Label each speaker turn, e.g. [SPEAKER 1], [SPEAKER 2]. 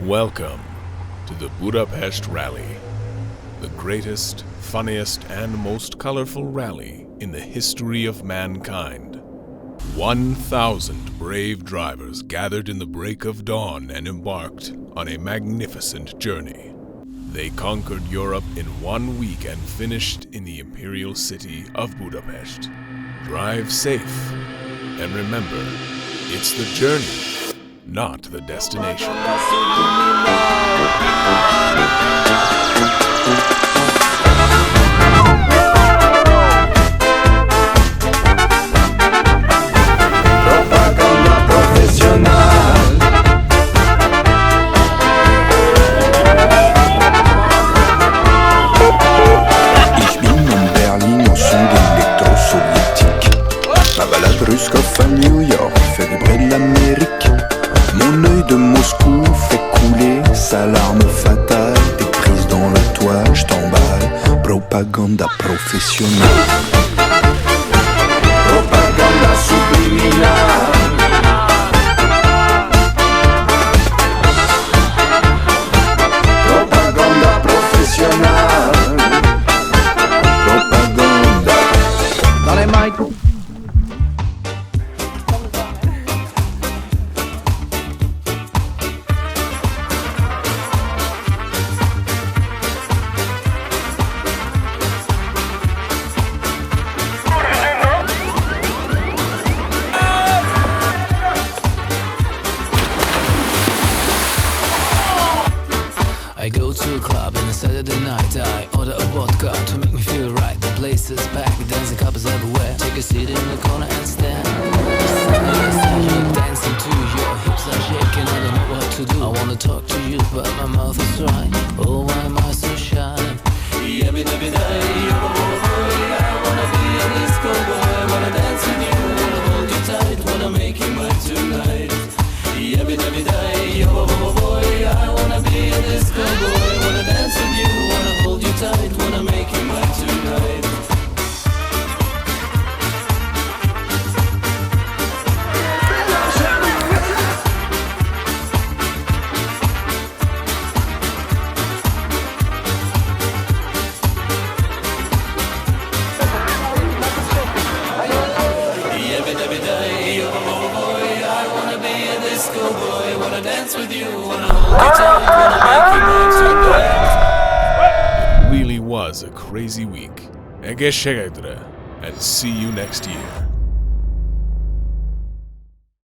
[SPEAKER 1] Welcome to the Budapest Rally, the greatest, funniest, and most colorful rally in the history of mankind. 1,000 brave drivers gathered in the break of dawn and embarked on a magnificent journey. They conquered Europe in 1 week and finished in the imperial city of Budapest. Drive safe, and remember, it's the journey, not the destination.
[SPEAKER 2] Propaganda profesional. Ich bin in Berlin au son d'électro-soviétique. Ma balade russe à New York fait vibrer de l'Amérique. Mon œil de Moscou fait couler sa larme fatale. T'es prise dans la toile, je t'emballe. Propaganda professionnelle. Propaganda subliminale. Propaganda professionnelle. Propaganda. Dans les mics.
[SPEAKER 3] I go to a club on a Saturday night. I order a vodka to make me feel right. The place is packed, dancing couples everywhere. Take a seat in the corner and stand. You're dancing too, your hips are shaking. I don't know what to do. I wanna talk to you, but my mouth is dry. Oh, why am I so shy? I wanna be a disco boy. I wanna dance with you, wanna hold you tight, wanna make you mine tonight. I wanna be a disco boy, wanna dance with you, wanna hold you tight, wanna make you mine tonight. I wanna be a disco boy, wanna dance with you, wanna hold you tight, wanna make you mine tonight.
[SPEAKER 1] It really was a crazy week. Egészségedre, and see you next year.